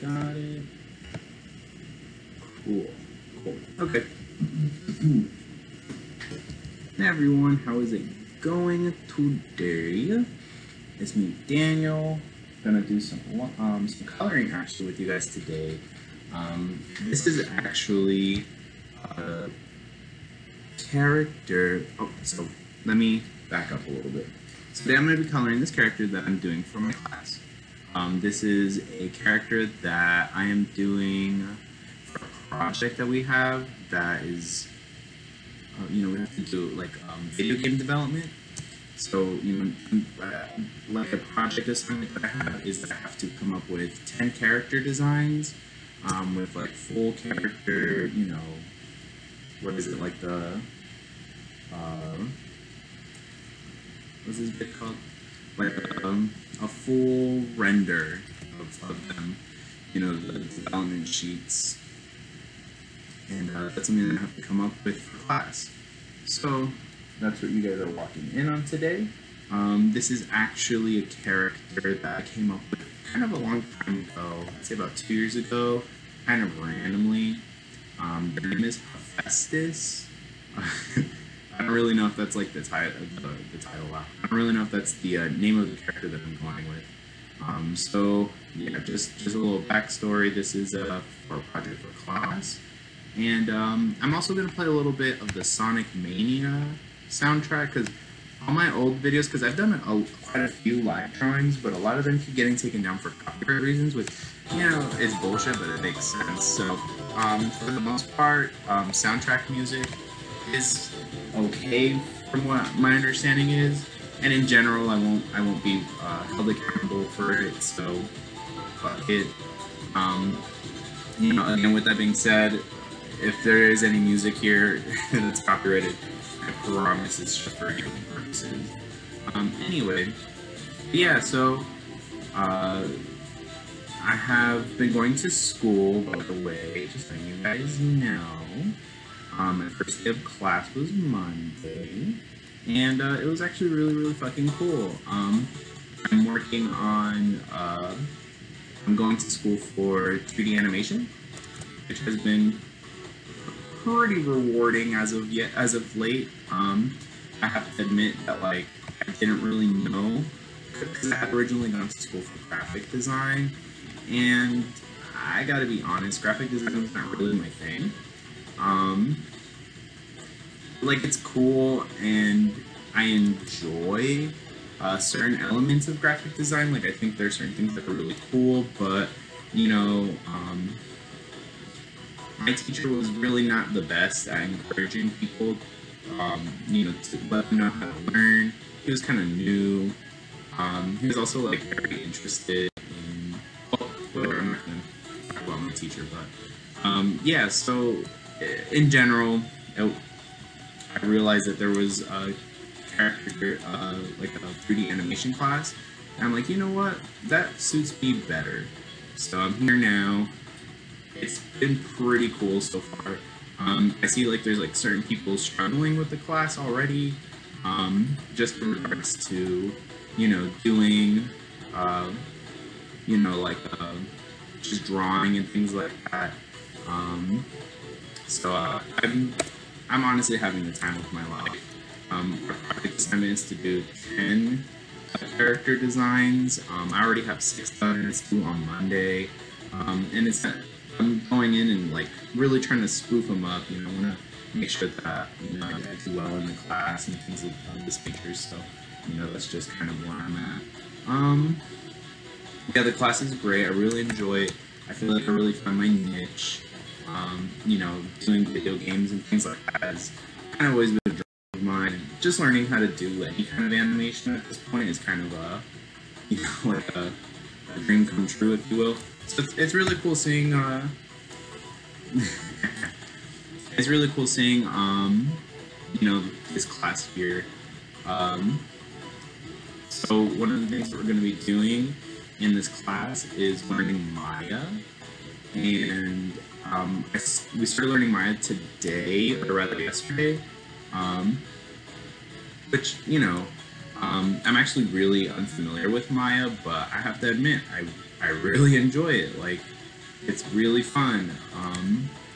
got it. Cool. Cool. Okay. Hey everyone, how is it going today? It's me, Daniel. Gonna do some coloring actually with you guys today. This is actually a character. Oh, so let me back up a little bit. So today I'm gonna be coloring this character that I'm doing for my class. This is a character that I am doing for a project that we have that is, we have to do like video game development. So, like a project assignment that I have is that I have to come up with 10 character designs with like full character, what is it, like the, what's this bit called? Like a full render of them, the development sheets. And that's something that I have to come up with for class. So that's what you guys are walking in on today. This is actually a character that I came up with kind of a long time ago. I'd say about 2 years ago, kind of randomly. Their name is Hephaestus. I don't really know if that's like the title. I don't really know if that's the name of the character that I'm going with. So yeah, just a little backstory. This is for a project for class. And I'm also going to play a little bit of the Sonic Mania soundtrack, because all my old videos, because I've done quite a few live drawings, but a lot of them keep getting taken down for copyright reasons, which, it's bullshit, but it makes sense. So for the most part, soundtrack music is okay from what my understanding is, and in general I won't be held accountable for it, so fuck it. Again, with that being said, if there is any music here that's copyrighted, I promise it's just for gaming purposes. Anyway, yeah, so I have been going to school, by the way, just so you guys know. My first day of class was Monday, and it was actually really, really fucking cool. I'm working on, I'm going to school for 3D animation, which has been pretty rewarding as of late. I have to admit that I didn't really know, because I had originally gone to school for graphic design, and I gotta be honest, graphic design was not really my thing. It's cool and I enjoy certain elements of graphic design. I think there are certain things that are really cool, but my teacher was really not the best at encouraging people, to let them know how to learn. He was kind of new. He was also very interested in, whatever, I'm not going to talk about my teacher, but yeah, so in general, I realized that there was a character, like a 3D animation class, and I'm like, you know what, that suits me better. So I'm here now. It's been pretty cool so far. I see there's certain people struggling with the class already, just in regards to, doing, just drawing and things like that. So I'm honestly having the time of my life. Our project assignment is to do 10 character designs. I already have 6 done, and it's due on Monday. And I'm going in and really trying to spoof them up. I want to make sure that I do well in the class and things of this nature. So that's just kind of where I'm at. Yeah, the class is great. I really enjoy it. I feel like I really found my niche. Doing video games and things like that has kind of always been a dream of mine. And just learning how to do any kind of animation at this point is kind of a dream come true, if you will. So it's really cool seeing it's really cool seeing this class here. So one of the things that we're going to be doing in this class is learning Maya, and we started learning Maya today, or rather yesterday, which I'm actually really unfamiliar with Maya, but I have to admit I really enjoy it. it's really fun.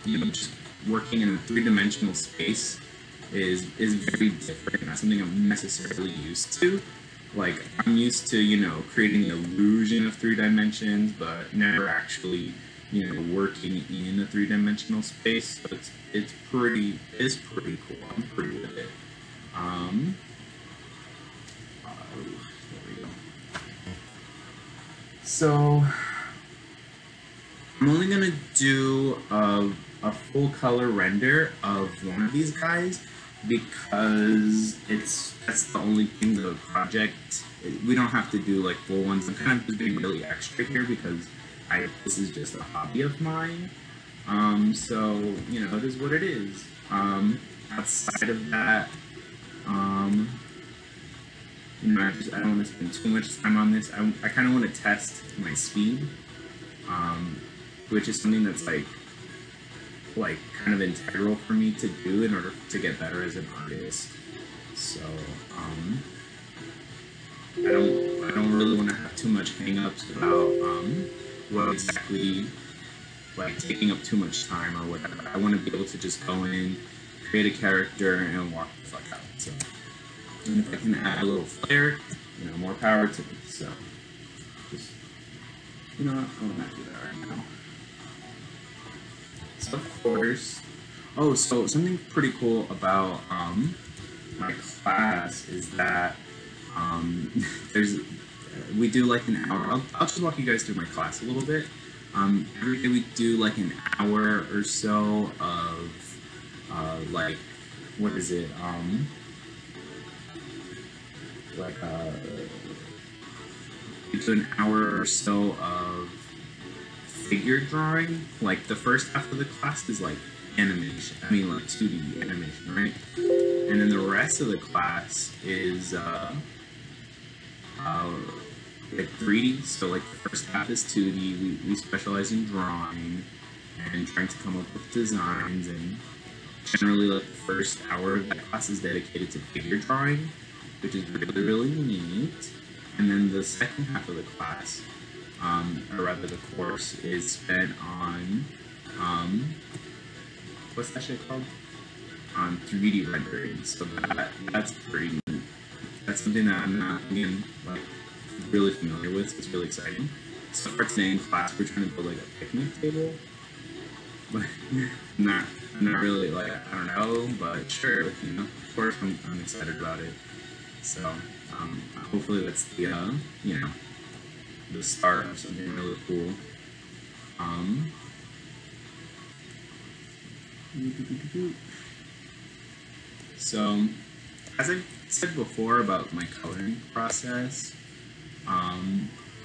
You know, just working in a three-dimensional space is very different. Not something I'm necessarily used to. Like I'm used to, you know, creating the illusion of three dimensions, but never actually, you know, working in a three-dimensional space. So it's pretty cool. I'm pretty with it. Um, there we go. So I'm only gonna do a full color render of one of these guys because that's the only thing the project. We don't have to do like full ones. I'm kind of just being really extra here because this is just a hobby of mine. So you know, it is what it is. Outside of that, um, you know, I don't want to spend too much time on this. I kind of want to test my speed, which is something that's like kind of integral for me to do in order to get better as an artist. So I don't really want to have too much hang-ups about what exactly like taking up too much time or whatever. I want to be able to just go in, create a character, and walk the fuck out. So, and if I can add a little flair, you know, more power to me. So, just, you know what, I will not do that right now. So, of course, oh, so something pretty cool about my class is that there's we do like an hour. I'll just walk you guys through my class a little bit. Every day we do like an hour or so of like what is it? Like we do an hour or so of figure drawing. Like the first half of the class is like animation. I mean like 2D animation, right? And then the rest of the class is like 3D. So like the first half is 2D. We specialize in drawing and trying to come up with designs, and generally like the first hour of that class is dedicated to figure drawing, which is really, really neat. And then the second half of the class, or rather the course, is spent on what's that shit called? On 3D rendering. So that's pretty neat. That's something that I'm not being like really familiar with, so it's really exciting. So for today in class, we're trying to build like a picnic table, but not really like, I don't know, but sure, you know, of course I'm excited about it. So hopefully that's the you know, the start of something really cool. So as I said before about my coloring process,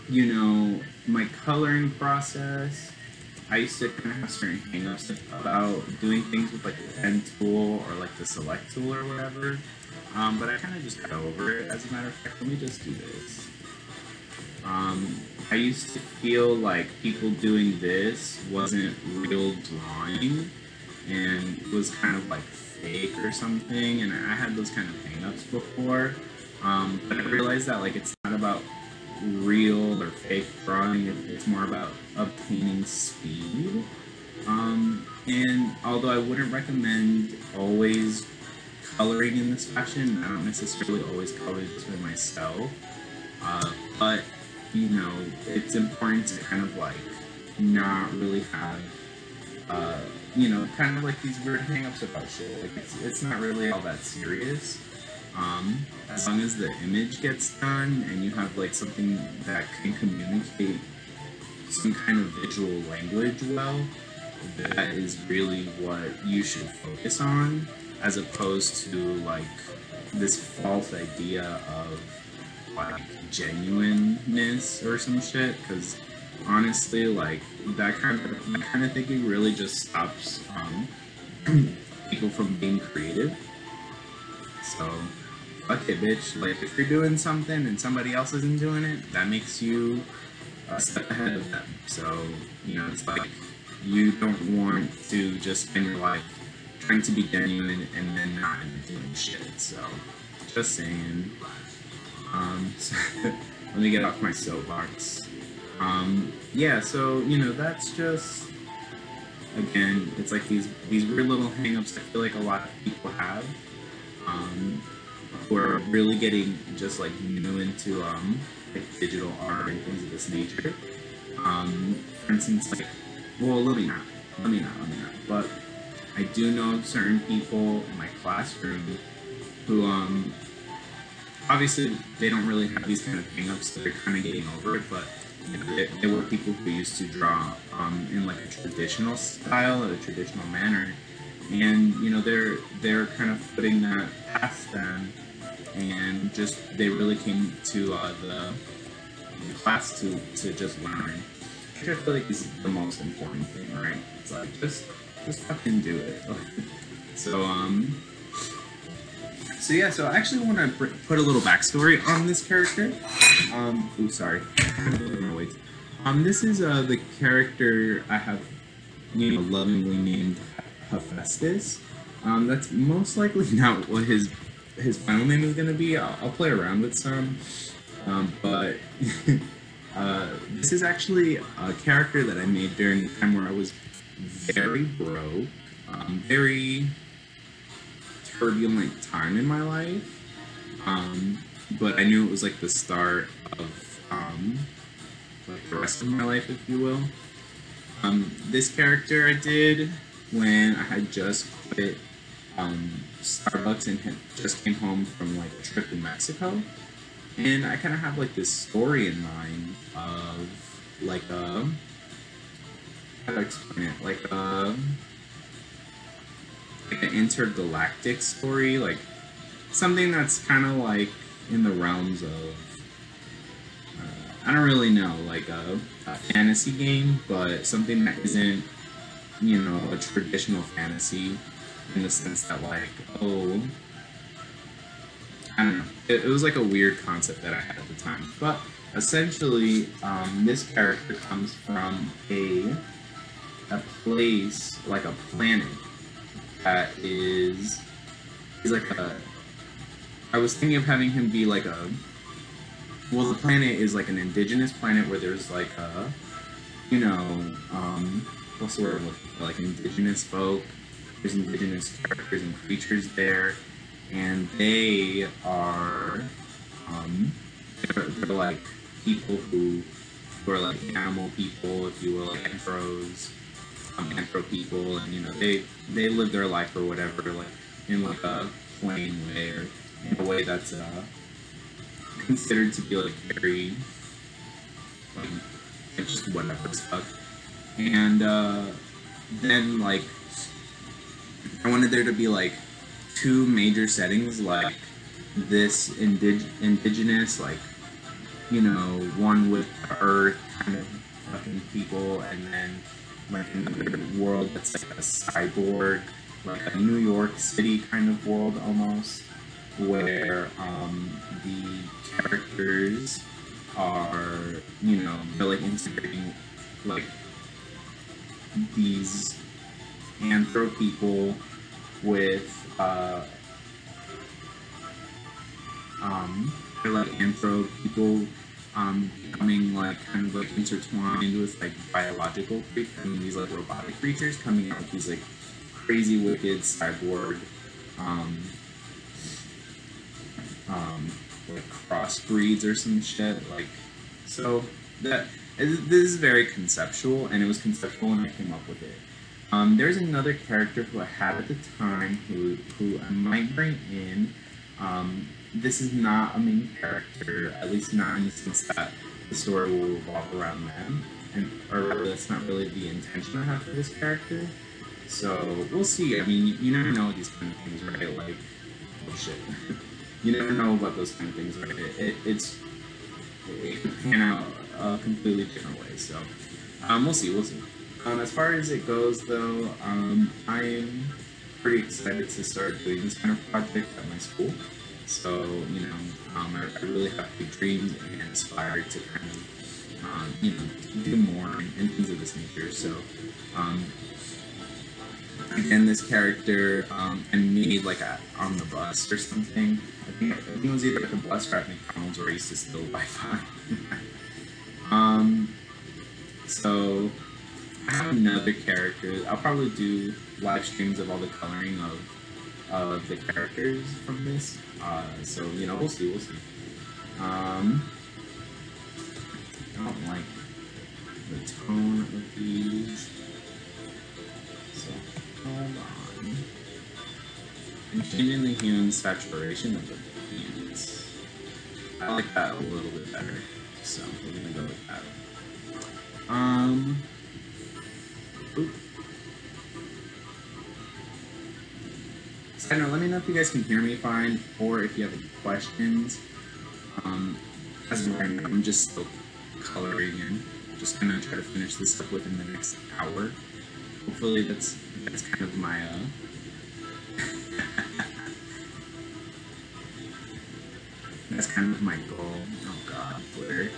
you know, my coloring process, I used to kind of have certain hangups about doing things with like the pen tool or like the select tool or whatever. But I kind of just got over it. As a matter of fact, let me just do this. I used to feel like people doing this wasn't real drawing and was kind of like fake or something, and I had those kind of hangups before. But I realized that like it's not about real or fake drawing, it's more about obtaining speed. And although I wouldn't recommend always coloring in this fashion, I don't necessarily always color this way myself, but you know, it's important to kind of like not really have you know, kind of like these weird hang-ups about shit. Like it's not really all that serious. As long as the image gets done and you have like something that can communicate some kind of visual language well, that is really what you should focus on, as opposed to like this false idea of like genuineness or some shit. Because honestly, like that kind of thinking really just stops people from being creative. So fuck it, bitch. Like if you're doing something and somebody else isn't doing it, that makes you a step ahead of them. So you know, it's like you don't want to just spend your life trying to be genuine and then not doing shit. So just saying. So, let me get off my soapbox. Yeah, so that's just, again, it's like these weird little hangups I feel like a lot of people have, um, who are really getting just like new into like digital art and things of this nature. For instance, like, well, let me not. But I do know certain people in my classroom who, obviously, they don't really have these kind of hangups, so they're kind of getting over it. But they were people who used to draw in like a traditional style, a traditional manner, and they're kind of putting that past them, and just they really came to the class to just learn, which I feel like is the most important thing, right? It's like just fucking do it. so so yeah, so I actually want to put a little backstory on this character. Sorry. Wait. This is the character I have, lovingly named Hephaestus. That's most likely not what his final name is gonna be. I'll play around with some, but this is actually a character that I made during the time where I was very broke, very turbulent time in my life. But I knew it was like the start of like the rest of my life, if you will. This character I did when I had just quit Starbucks and had just came home from like a trip in Mexico, and I kind of have like this story in mind of like how to explain it, like an intergalactic story, like something that's kind of like in the realms of I don't really know, like a fantasy game, but something that isn't, a traditional fantasy, in the sense that like, oh, I don't know, it was like a weird concept that I had at the time. But essentially, this character comes from a place, like a planet that is like a. I was thinking of having him be like a. Well, the planet is like an indigenous planet where there's like a, what's the word I'm looking for? Like indigenous folk. There's indigenous characters and creatures there, and they are, they're like people who are like animal people, if you will, like anthro people, and they live their life or whatever, like in like a plain way, or in a way that's considered to be like very like just whatever stuff. And then like I wanted there to be like two major settings, like this indigenous, like one with the earth kind of fucking people, and then like another world that's like a cyborg, like a New York City kind of world almost, where the characters are, they're like integrating like these anthro people with they're like anthro people becoming like kind of like intertwined with like biological creatures, these like robotic creatures coming out with these like crazy wicked cyborg like crossbreeds or some shit, like, so that this is very conceptual, and it was conceptual when I came up with it. There's another character who I had at the time who I might bring in. This is not a main character, at least not in the sense that the story will revolve around them, or rather, that's not really the intention I have for this character. So we'll see. I mean, you never know these kind of things, right? Like, oh shit, you never know about those kind of things, right? It could pan out a completely different way. So we'll see. As far as it goes, though, I am pretty excited to start doing this kind of project at my school. So, I really have big dreams and aspire to kind of, do more and things of this nature. So, again, this character, I made like on the bus or something. I think it was either like a bus or at McDonald's where I used to steal Wi-Fi. So I have another character. I'll probably do live streams of all the coloring of the characters from this. So you know, we'll see. I don't like the tone of these. So hold on. I'm changing the hue and saturation of the paint. I like that a little bit better. So we're gonna go with that. Oop. So let me know if you guys can hear me fine, or if you have any questions. As of right now, I'm just still coloring and just gonna try to finish this up within the next hour. Hopefully that's kind of my that's kind of my goal. Oh god, Twitter.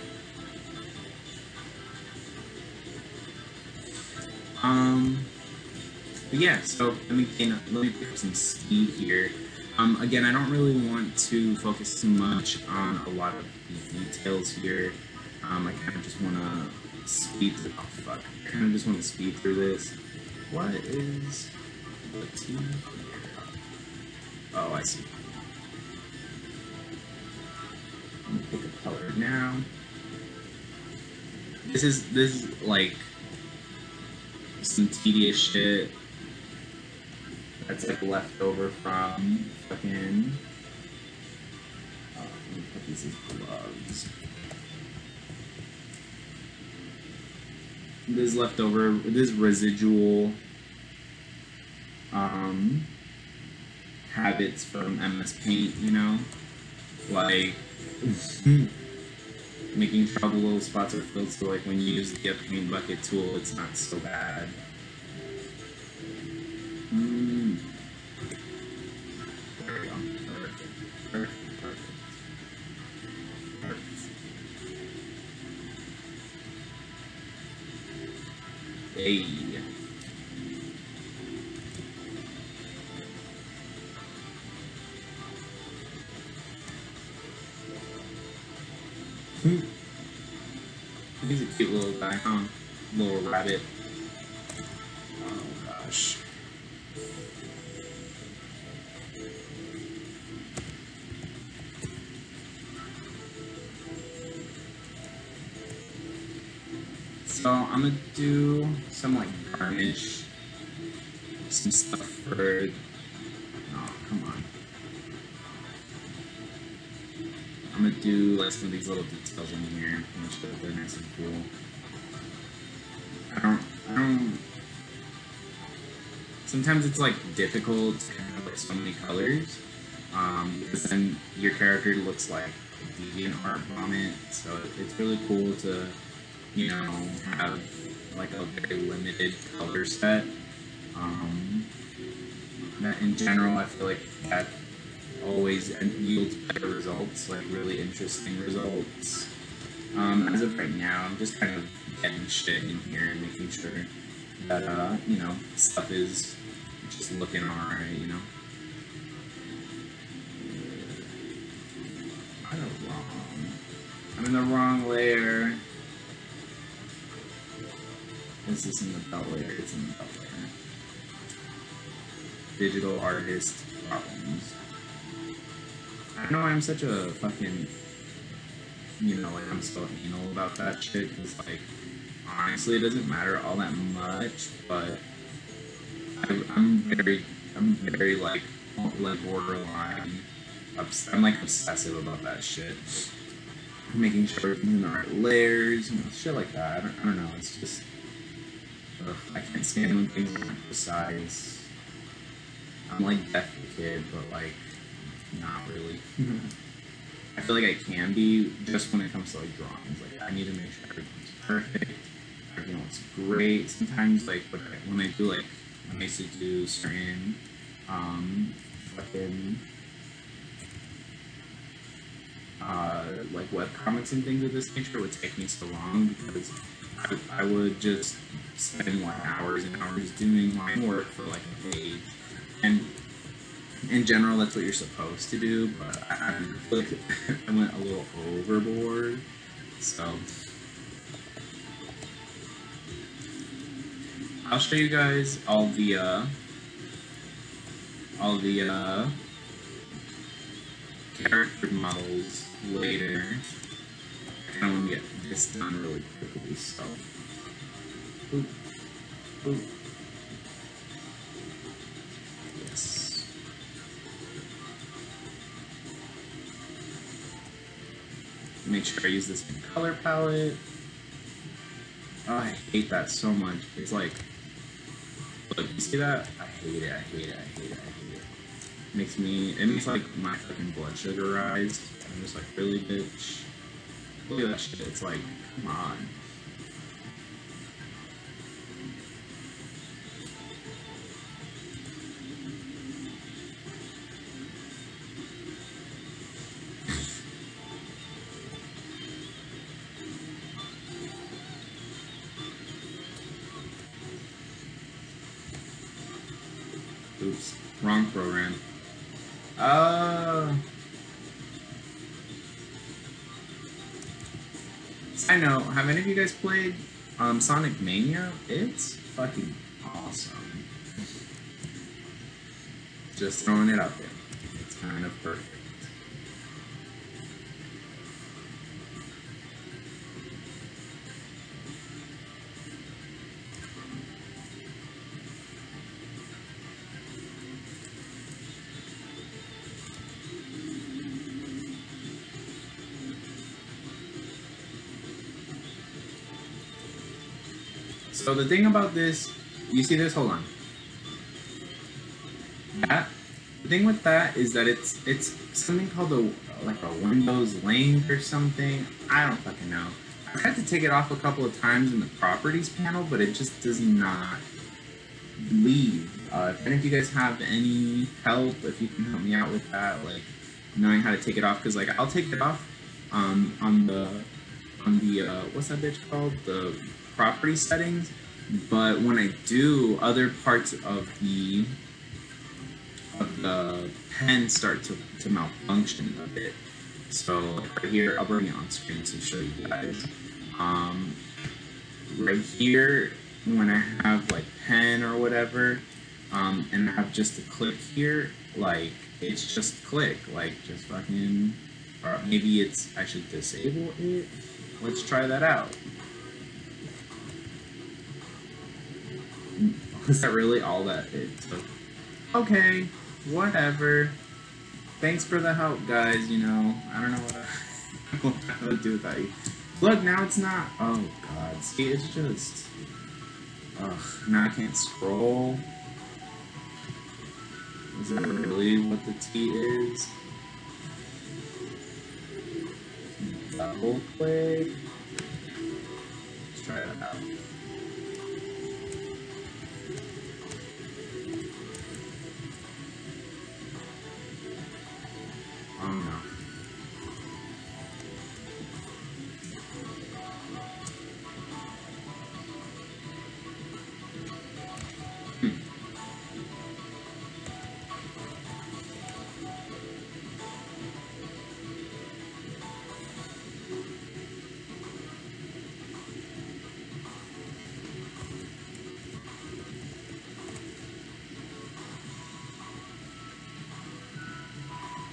But yeah, so let me pick up some speed here. Again, I don't really want to focus too much on a lot of the details here. I kind of just want to speed through. Oh fuck! I kind of just want to speed through this. What is the T here? Oh, I see. I'm gonna pick a color now. This is like some tedious shit that's like left over from fucking. Let me put these as gloves. This leftover, this residual habits from MS Paint, you know, like making sure all the little spots are filled, so like when you use the paint bucket tool, it's not so bad. There we go. Perfect. Hey. He's a cute little guy, huh? Little rabbit. Oh gosh. So I'm gonna do some like garnish, some stuff for. Oh, come on. I'm gonna do like some of these little details in here, make sure that they're nice and cool. I don't. Sometimes it's like difficult to kind of like so many colors, because then your character looks like a deviant art vomit. So it's really cool to, you know, have like a very limited color set. That in general, I feel like that always yields better results, like really interesting results. As of right now, I'm just kind of getting shit in here and making sure that, you know, stuff is just looking alright, you know. I'm in the wrong layer. This is in the belt layer, it's in the belt layer. Digital artist problems. I know I'm such a fucking, you know, like I'm so anal about that shit, because like, honestly, it doesn't matter all that much, but I'm very like borderline, I'm like obsessive about that shit. Making sure everything's in the right layers, you know, shit like that. I don't know, it's just, I can't stand when things aren't precise. I'm like definitely a kid, but like, not really. I feel like I can be just when it comes to like drawings. Like I need to make sure everything's perfect, everything looks great. Sometimes like when I do like when I used to do certain fucking like webcomics and things of this nature, it would take me so long because I would just spend like hours and hours doing my work for like a page. And in general, that's what you're supposed to do, but I feel like I went a little overboard, so I'll show you guys all the character models later. I kind of want to get this done really quickly, so. Boop, boop. Yes. Make sure I use this color palette. Oh, I hate that so much. It's like, look, you see that? I hate it, I hate it, I hate it, I hate it. It makes like my fucking blood sugar rise. I'm just like, really, bitch? Look at that shit. It's like, come on. Oops, wrong program. I know. Have any of you guys played Sonic Mania? It's fucking awesome. Just throwing it out there. It's kind of perfect. So the thing about this, you see this? Hold on. The thing with that is that it's something called like a Windows link or something. I don't fucking know. I've had to take it off a couple of times in the properties panel, but it just does not leave. If any of you guys have any help, if you can help me out with that, like knowing how to take it off, because like I'll take it off on the what's that bitch called? The property settings, but when I do, other parts of the pen start to malfunction a bit. So right here, I'll bring it on screen to show you guys. Right here, when I have like pen or whatever, and I have just a click here, like it's just click, like just fucking, or maybe I should disable it. Let's try that out. Was that really all that it took? Okay, whatever. Thanks for the help, guys. You know, I don't know what I would do without you. Look, now it's not. Oh god, see, it's just. Ugh, now I can't scroll. Is that really what the T is? Double click. Let's try that out. Oh no.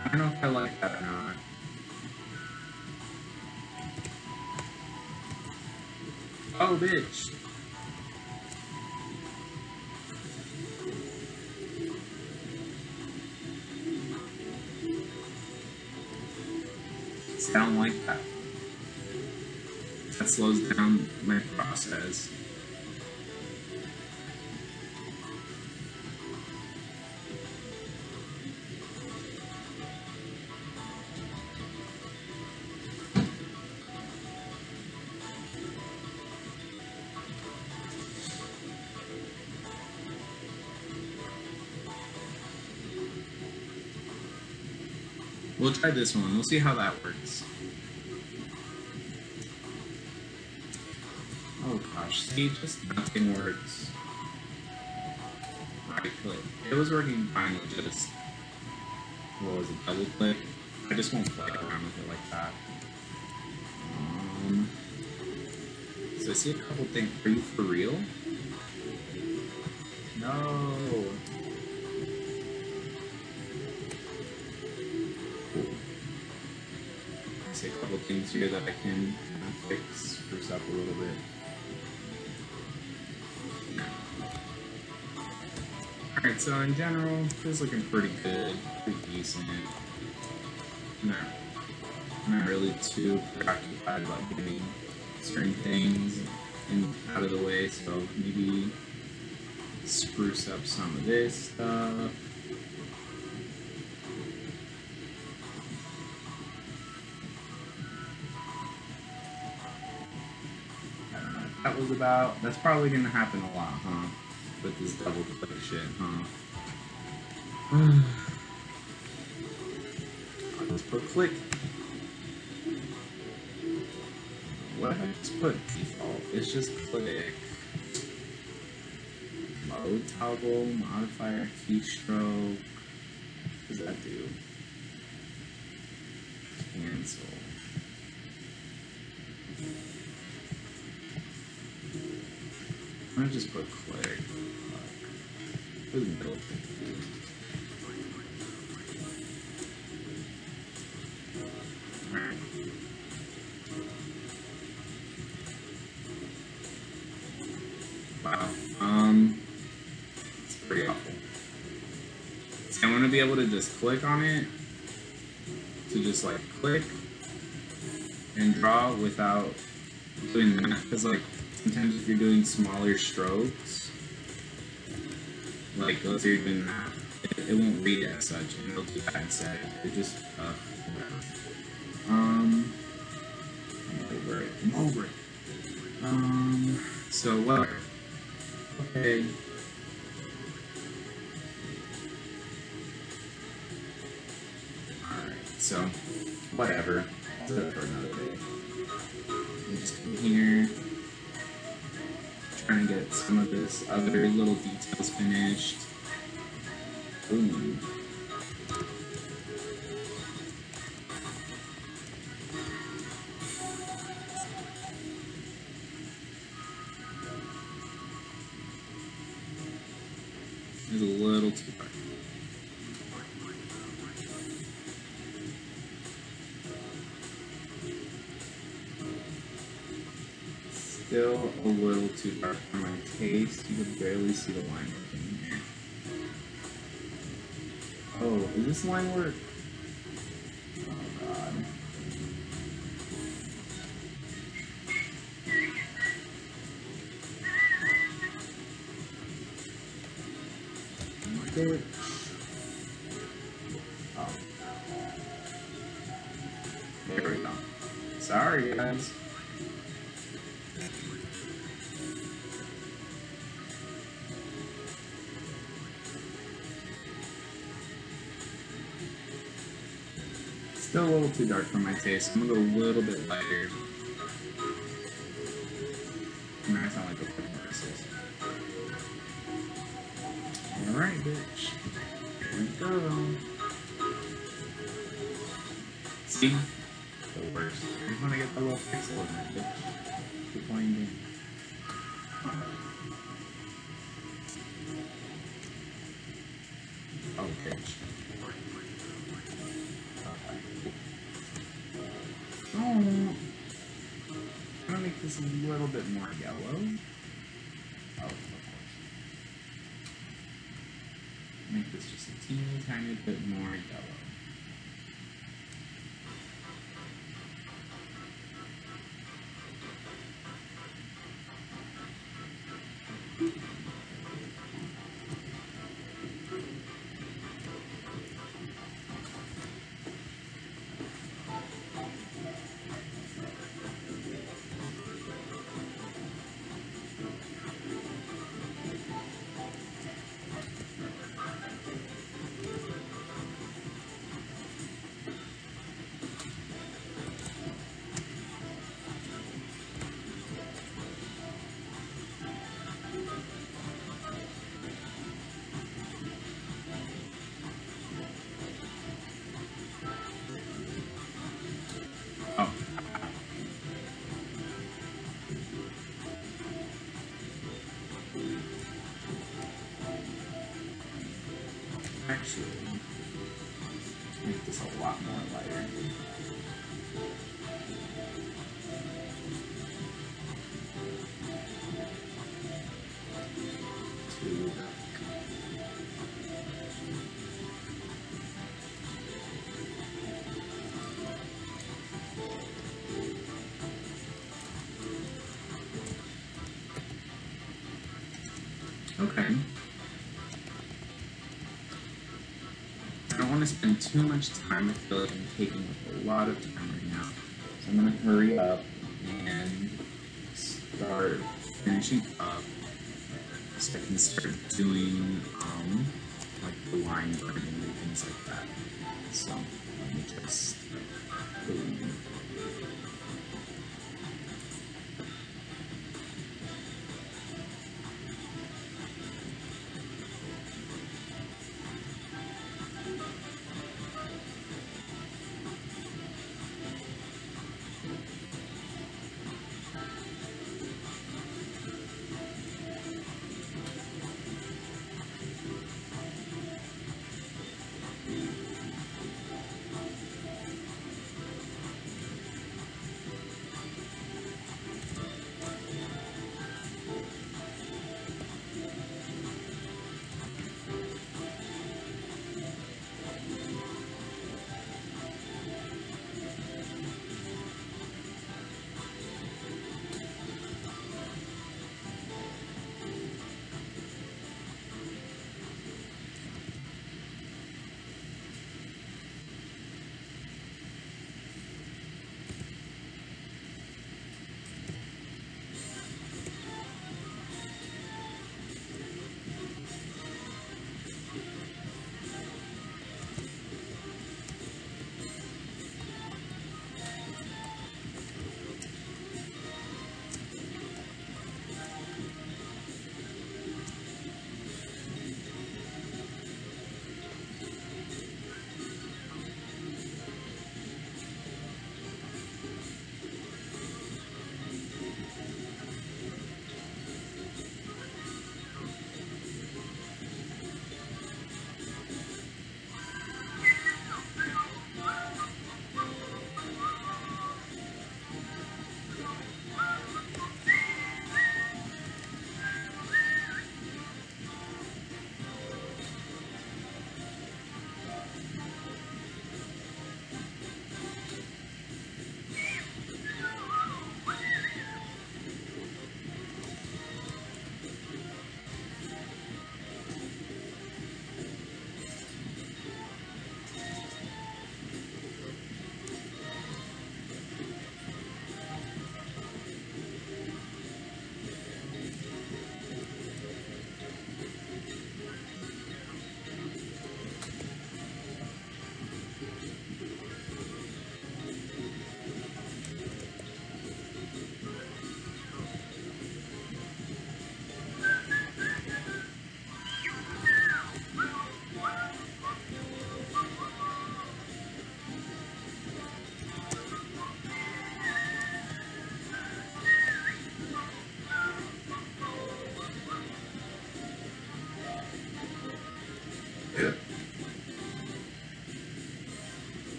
I don't know if I like that or not. Oh, bitch. See, I don't like that. That slows down my process. We'll try this one. We'll see how that works. Oh gosh, see, just nothing works. Right click. It was working fine with just, what was it, double click? I just won't play around with it like that. So I see a couple things. Are you for real? No. Cool. I see a couple things here that I can fix, spruce up a little bit. Alright, so in general, feels looking pretty good, pretty decent. Not really too preoccupied about getting certain things out of the way, so maybe spruce up some of this stuff. I don't know what that was about. That's probably gonna happen a lot, huh? With this double click shit, huh? I'll just put click. What if I just put default? It's just click. Mode toggle, modifier, keystroke. What does that do? Cancel. I'm gonna just put click. What does middle click do? Alright. Wow. It's pretty awful. See, I want to be able to just click on it, to just like click and draw without doing that, because like sometimes if you're doing smaller strokes, like let's say you're doing that, it won't read as such, and it'll do that instead. It just whatever. I'm over it. I'm over it. So whatever. Okay. Alright, so whatever. I'll do it for another day. I'm just come here, trying to get some of this other little details finished. Boom. It's a little too dark. Still a little too dark for my taste. You can barely see the line work in here. Oh, is this line work? Oh god. Bitch. Oh. There we go. Sorry, guys. Still a little too dark for my taste. I'm gonna go a little bit lighter. I sound like a fucking racist. Alright, bitch. Here we go. See? The worst. I just wanna get the little pixel in there, bitch. Keep playing games. Oh, bitch. Oh, I'm gonna make this a little bit more yellow. Oh, of course. Make this just a teeny tiny bit more yellow. Actually, make this a lot more lighter. Two. Okay. I don't want to spend too much time. I feel like I'm taking up a lot of time right now. So I'm going to hurry up and start finishing up so I can start doing like the line burning and things like that. So let me just boom.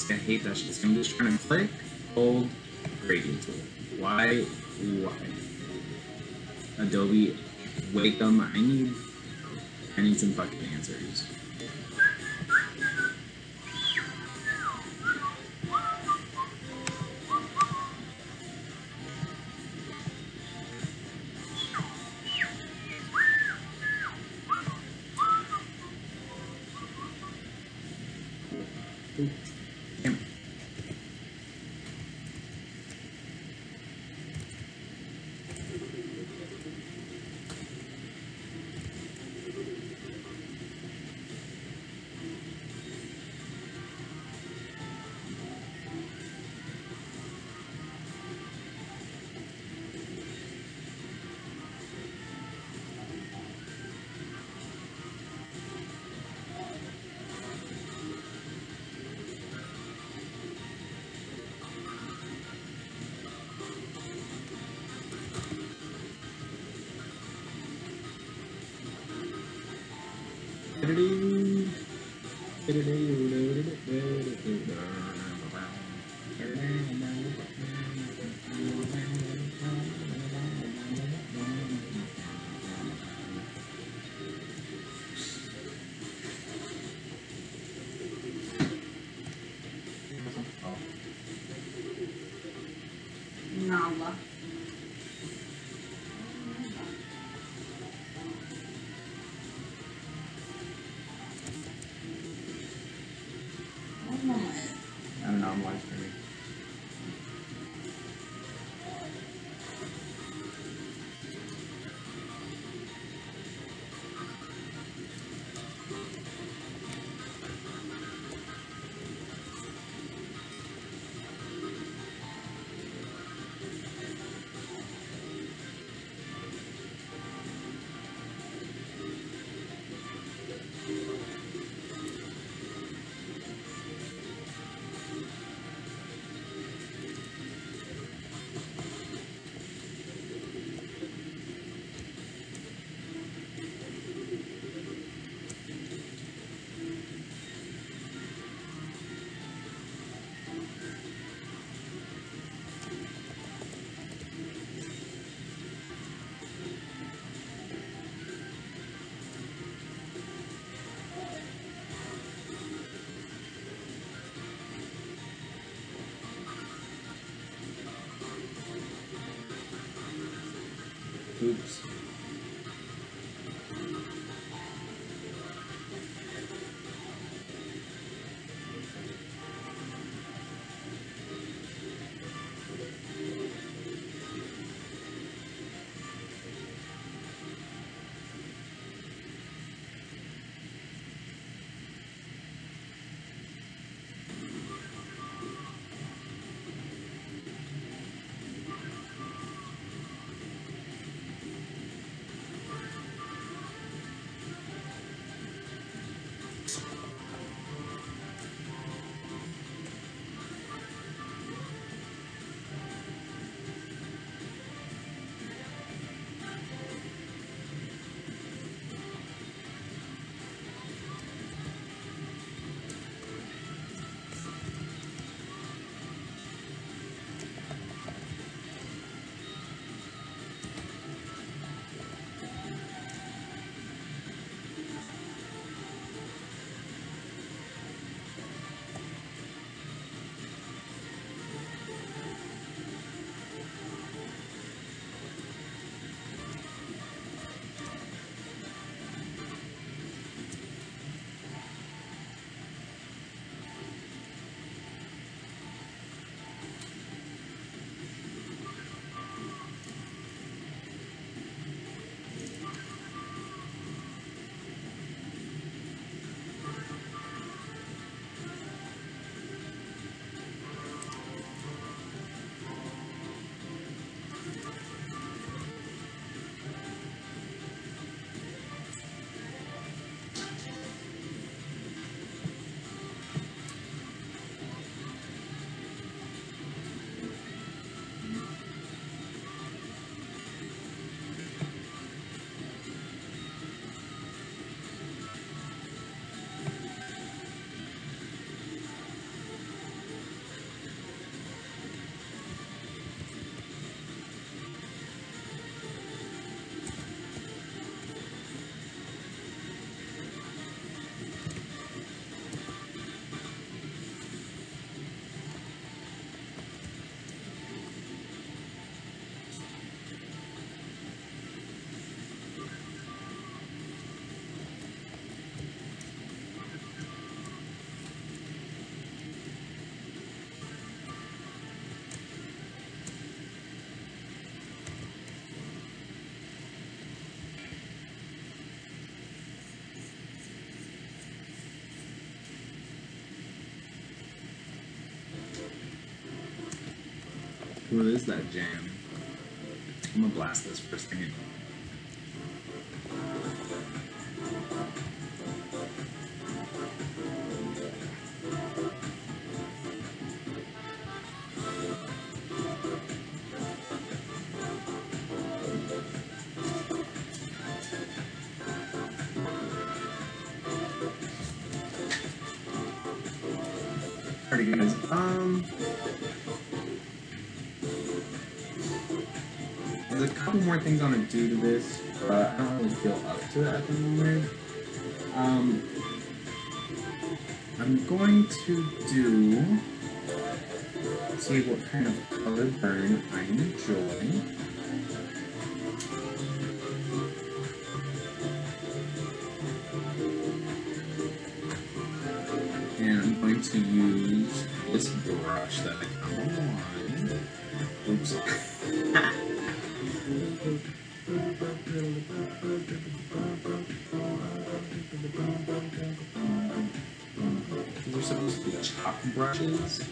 I hate that shit. So I'm just trying to click, hold, gradient tool. Why? Why? Adobe, wake them. I need some fucking answers. Damn it. Nala. One moment. I don't know, I'm live streaming. Oops. What is that jam? I'm gonna blast this for a second. Alrighty, guys. There's a couple more things I want to do to this, but I don't really feel up to it at the moment. I'm going to see what kind of color burn I enjoy. And I'm going to use this brush that I found online. Oops. These are supposed to be chalk brushes,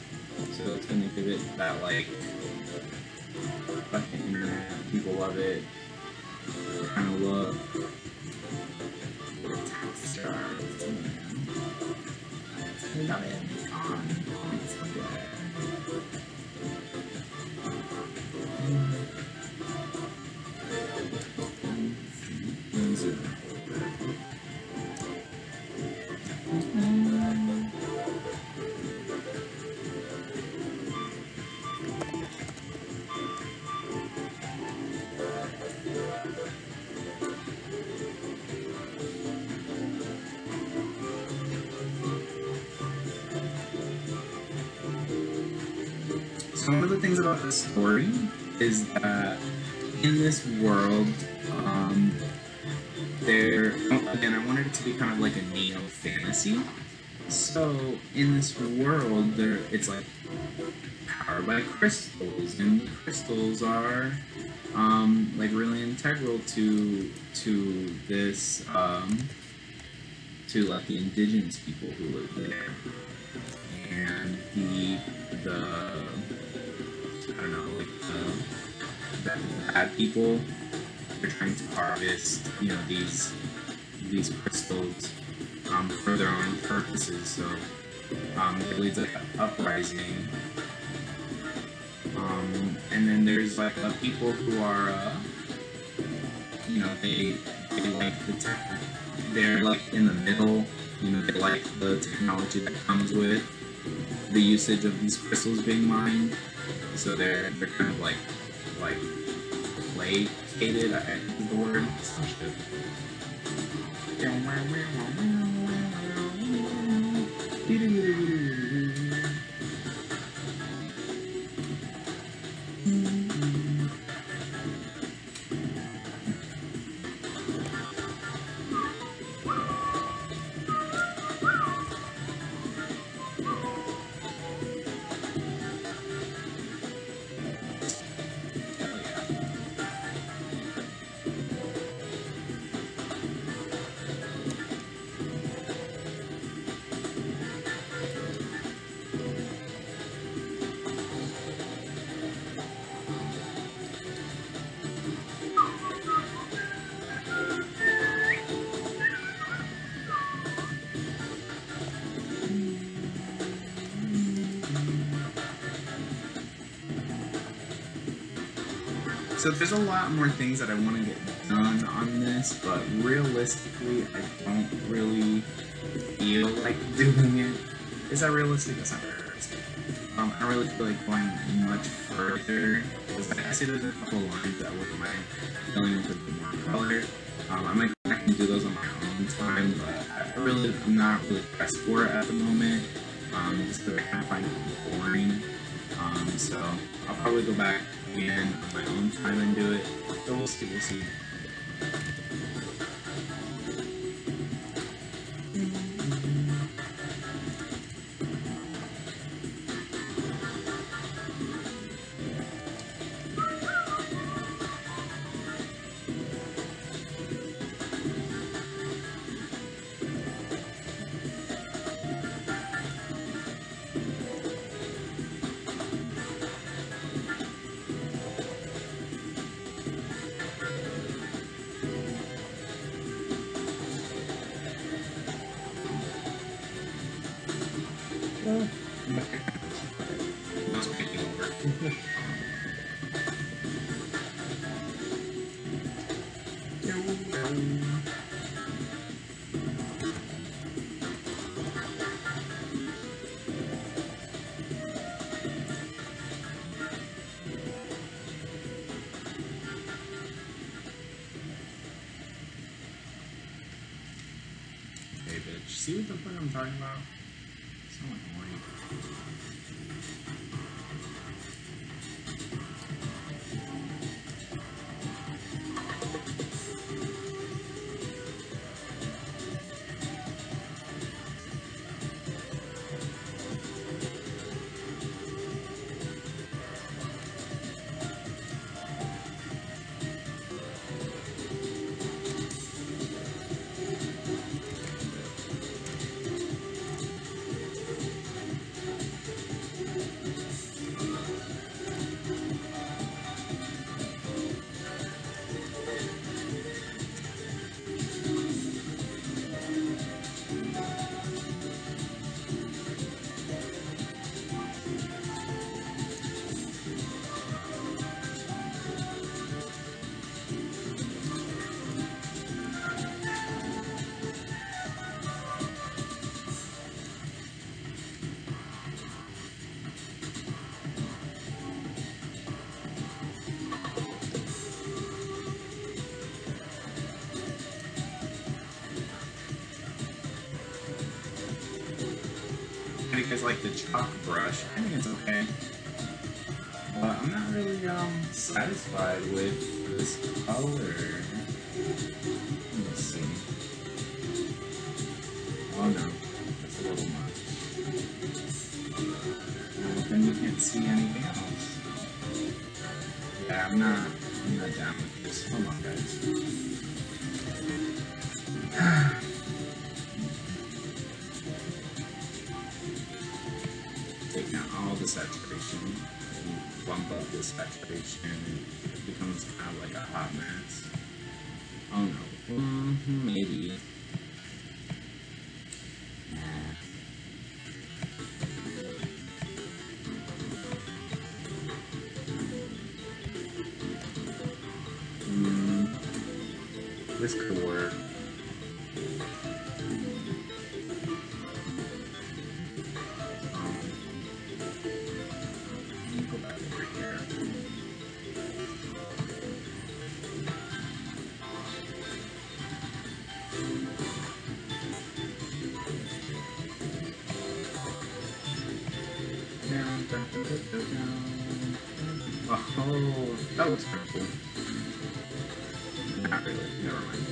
so it's going to give it that, like the internet, people love it kind of look. The texture, I love it. It's good. So one of the things about this story is that in this world, again, I wanted it to be kind of like a neo fantasy. So in this world, it's like powered by crystals, and the crystals are like really integral to this to like the indigenous people who live there, and the I don't know, like the bad people. They're trying to harvest, you know, these crystals for their own purposes. So it leads like an uprising. And then there's like people who are, you know, they like they're like in the middle. You know, they like the technology that comes with the usage of these crystals being mined. So they're kind of like placated, I think is the word. Some shit. So there's a lot more things that I want to get done on this, but realistically, I don't really feel like doing it. Is that realistic? That's not very realistic. I don't really feel like going much further, because I see there's a couple lines that wouldn't mind filling with a bit more color. I might go back and do those on my own time, but I'm not really pressed for it at the moment, just because I kind of find it boring. So I'll probably go back again on my own time and do it. So we'll see. see what the fuck I'm talking about? So annoying. How do you guys like the chalk brush? I think it's okay. But I'm not really satisfied with this color. Let's see. Oh no, that's a little much. Well, then you can't see anything else. Yeah, I'm not down with this. Hold on, guys. Take out all the saturation, and bump up the saturation, it becomes kind of like a hot mess. Oh no, maybe. This could work. Let me go back over here. Oh, that looks kind of cool. Not really, never mind.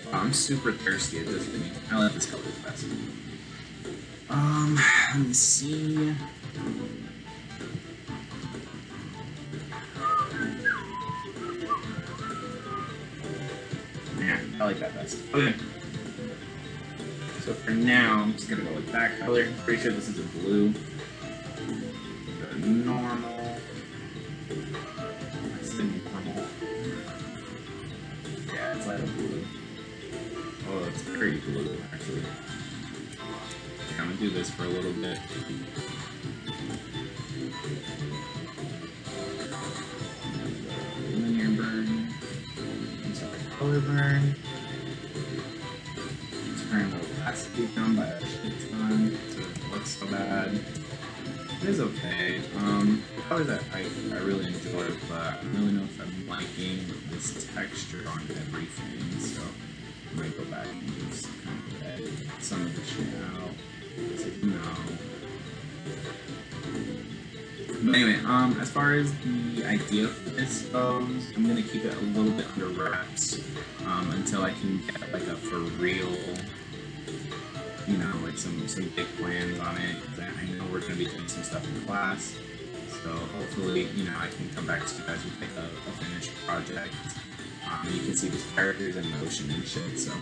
Wow, I'm super thirsty at this thing. I like this color best. Let me see. Yeah, I like that best. Okay. So for now, I'm just gonna go with that color. I'm pretty sure this is a blue. The normal. That's the normal. Yeah, it's like a blue. Oh, it's pretty blue, actually. I'm gonna do this for a little bit. Linear burn. I'm sorry, color burn. Turn the opacity down by a shit ton so it looks so bad. It is okay. The colors that I really enjoy, but I don't really know if I'm liking this texture on everything, so I might go back and just kind of edit some of the shit out. So, no. But anyway, as far as the idea for this goes, I'm gonna keep it a little bit under wraps until I can get like a for real, you know, like some big plans on it. I know we're gonna be doing some stuff in class, so hopefully, you know, I can come back to you guys with like a finished project. You can see these characters in motion and shit. So.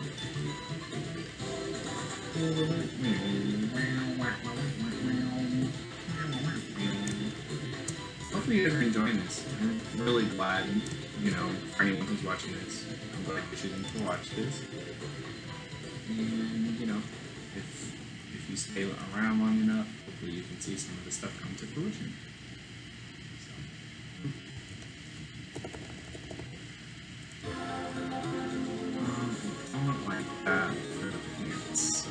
Hopefully you guys are enjoying this. I'm really glad, you know, for anyone who's watching this, I'm glad you're choosing to watch this. And, you know, if you stay around long enough, hopefully you can see some of the stuff come to fruition. So. I don't like that for the pants.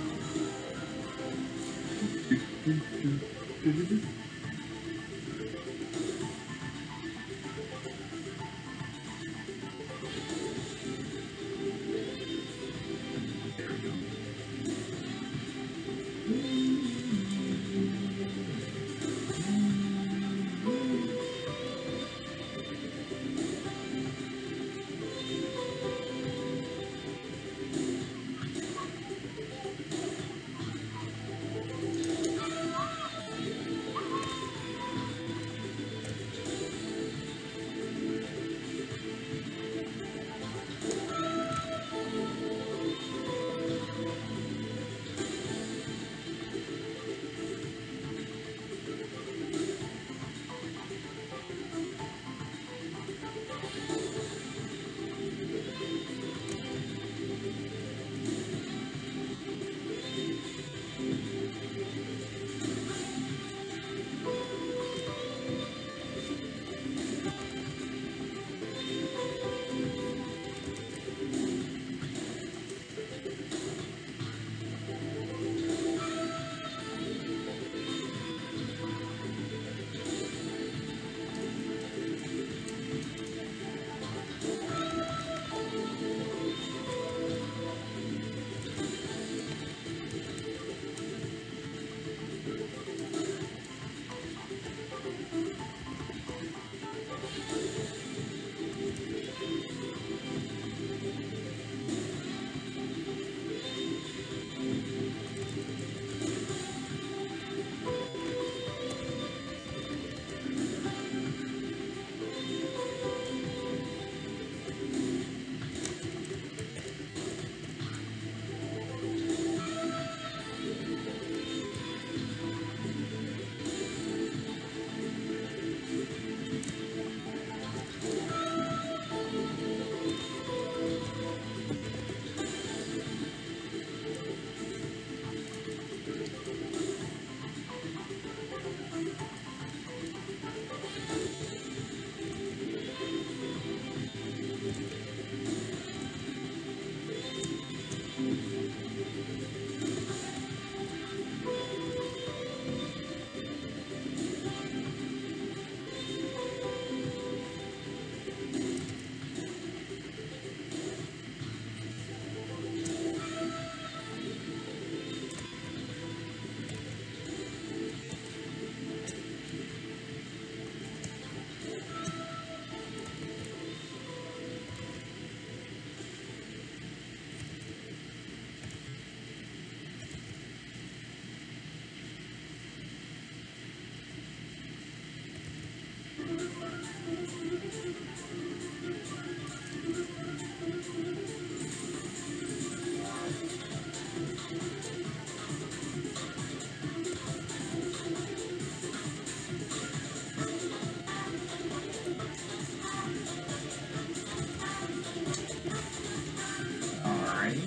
Alright.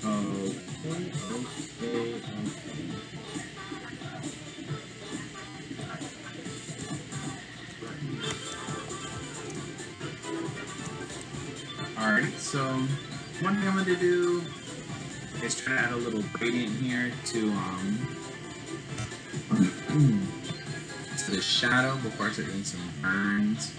Okay. Alright, so one thing I'm going to do is try to add a little gradient here to to the shadow before I start doing some burns.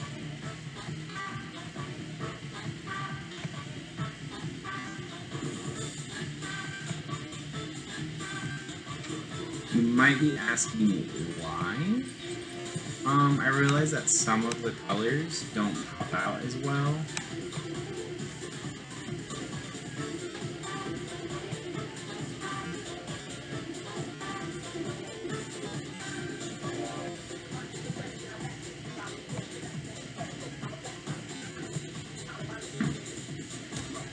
You might be asking why. I realize that some of the colors don't pop out as well.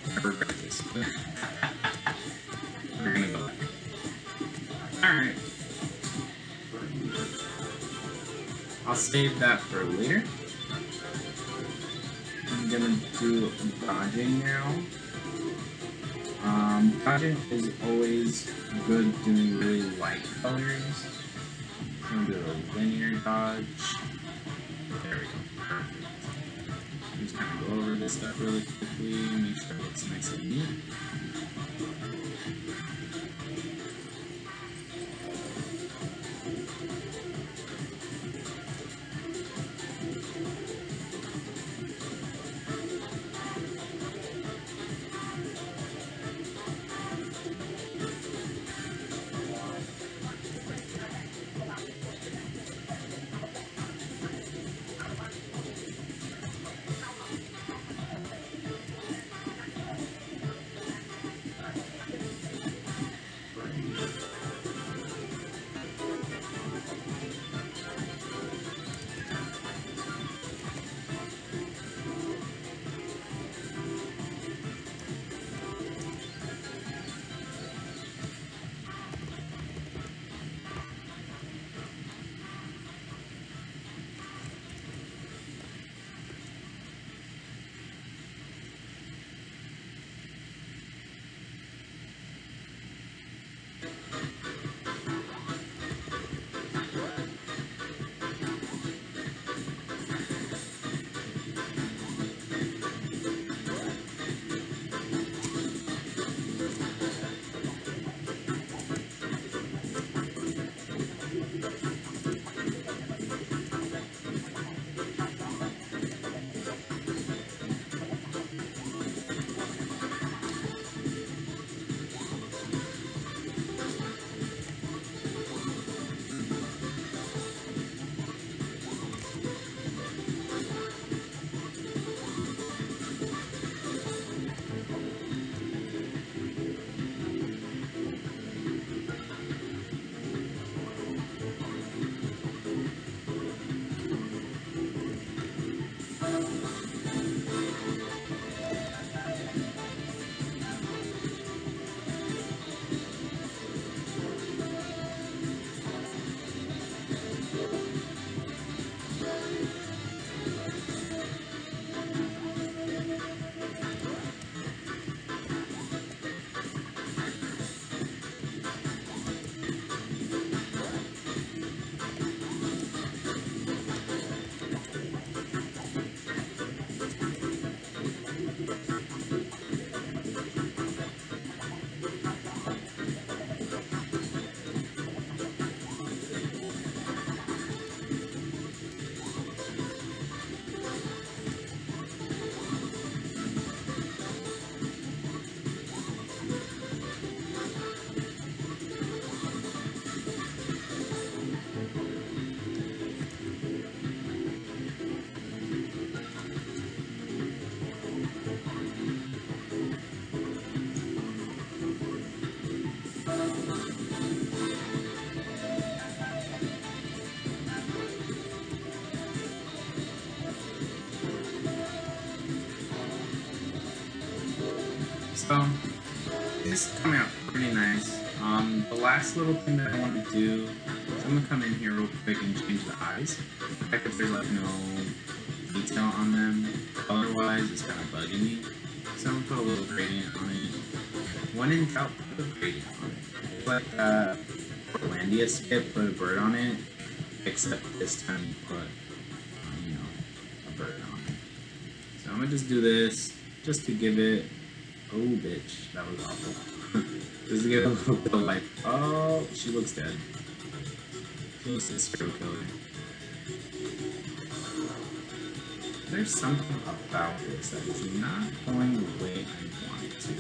I regret this. We're gonna go back. Alright. I'll save that for later. I'm gonna do dodging now. Dodging is always good doing really light colors. I'm gonna do a linear dodge. There we go. Perfect. Just kind of go over this stuff really quickly, make sure it looks nice and neat. So this is coming out pretty nice. The last little thing that I want to do is I'm gonna come in here real quick and change the eyes. Check if there's like no detail on them. Otherwise, it's kind of bugging me. So I'm gonna put a little gradient on it. When in doubt, put a gradient on it. Like Portlandia skip, put a bird on it. Except this time you put, a bird on it. So I'm gonna just do this just to give it. Oh, bitch, that was awful. Just to give it a little bit of life. Oh, she looks dead. She looks like a serial killer. There's something about this that is not going the way I want it to.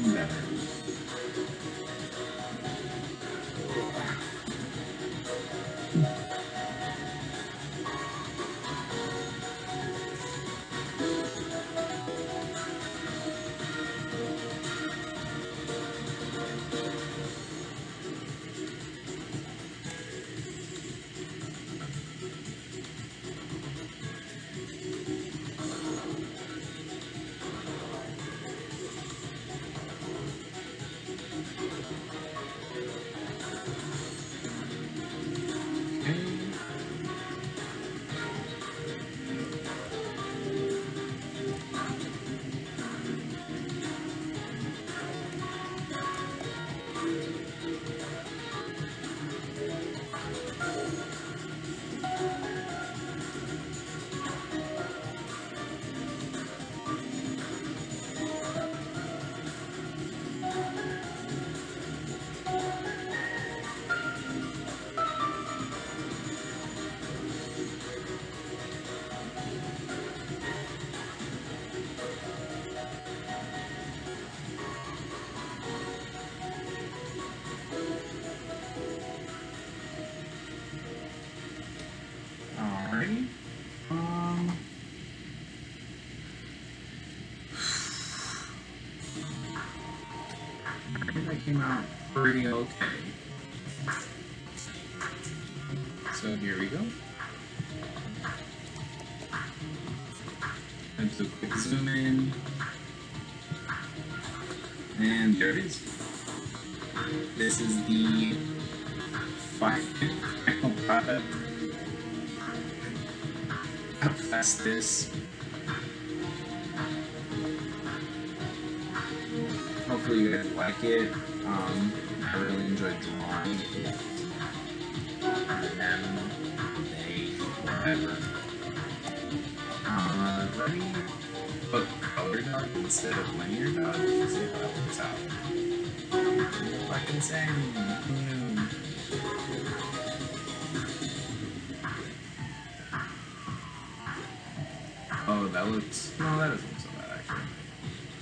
Better. Alrighty. I think that came out pretty okay. So here we go. Let's do a quick zoom in. And there it is. This is the final product of Festus. Hopefully you guys like it. I really enjoyed drawing them, they, whatever. Let me put color dog instead of linear dog to see how that works out. Fucking insane. Who knew? Oh, that looks. No, that doesn't look so bad actually.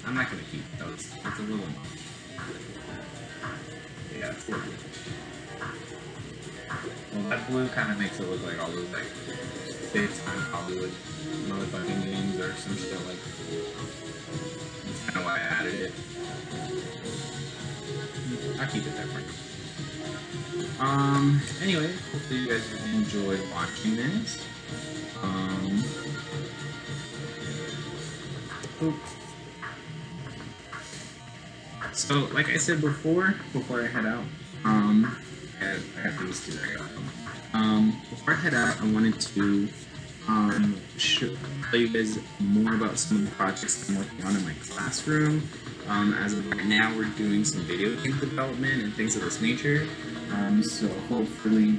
I'm not gonna keep those. It's a little much. Yeah, it's a little bit. Well, that blue kind of makes it look like all those like big time Hollywood motherfucking games or some shit like. That's kind of why I added it. I'll keep it different. Anyway, hopefully you guys enjoyed watching this. So, like I said before I head out, I got these two there. Before I head out, I wanted to tell you guys more about some of the projects I'm working on in my classroom. As of right now, we're doing some video game development and things of this nature. So hopefully,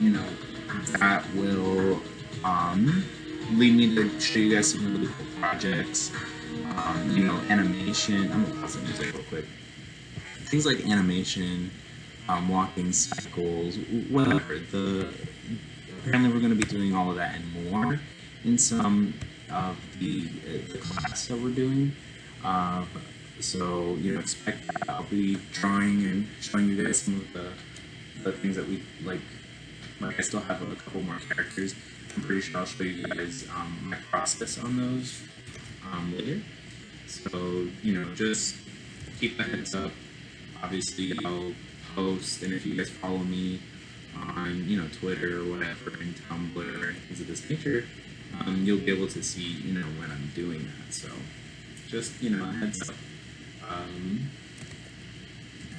that will lead me to show you guys some really cool projects. Animation. I'm gonna pause the music real quick. Things like animation, walking cycles, whatever. Apparently we're going to be doing all of that and more in some of the class that we're doing. Um, so expect that. I'll be drawing and showing you guys some of the things that we like. Like I still have a couple more characters. I'm pretty sure I'll show you guys my process on those later. So just keep a heads up. Obviously, I'll post, and if you guys follow me on Twitter or whatever, and Tumblr, things of this nature, you'll be able to see when I'm doing that. So just a heads up. Um,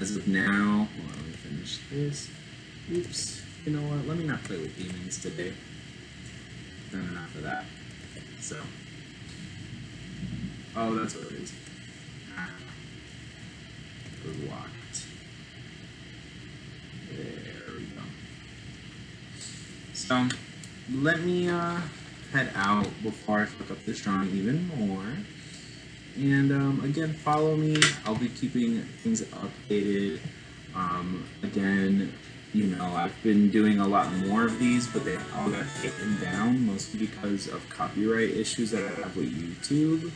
as of now, hold on, let me finish this. Oops. You know what? Let me not play with demons today. Done enough of that. So. Oh, that's what it is. It was locked. There we go. So, let me head out before I fuck up this drawing even more. And again, follow me. I'll be keeping things updated. Again, I've been doing a lot more of these, but they all got taken down, mostly because of copyright issues that I have with YouTube.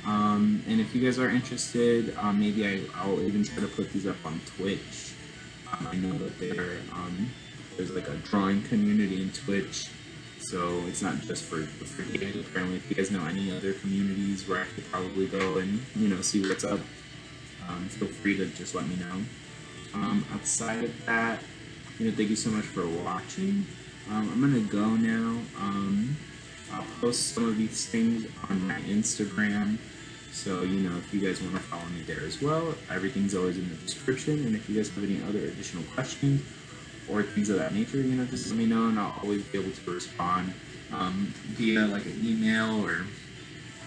And if you guys are interested, maybe I'll even try to put these up on Twitch. I know that there's like a drawing community in Twitch, so it's not just for gaming. Apparently, if you guys know any other communities where I could probably go and see what's up, feel free to just let me know. Outside of that, thank you so much for watching. I'm gonna go now. I'll post some of these things on my Instagram. So, if you guys want to follow me there as well, everything's always in the description. And if you guys have any other additional questions or things of that nature, just let me know, and I'll always be able to respond via like an email or,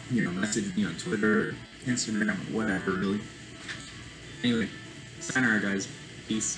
message me on Twitter, or Instagram, or whatever, really. Anyway, sayonara, guys. Peace.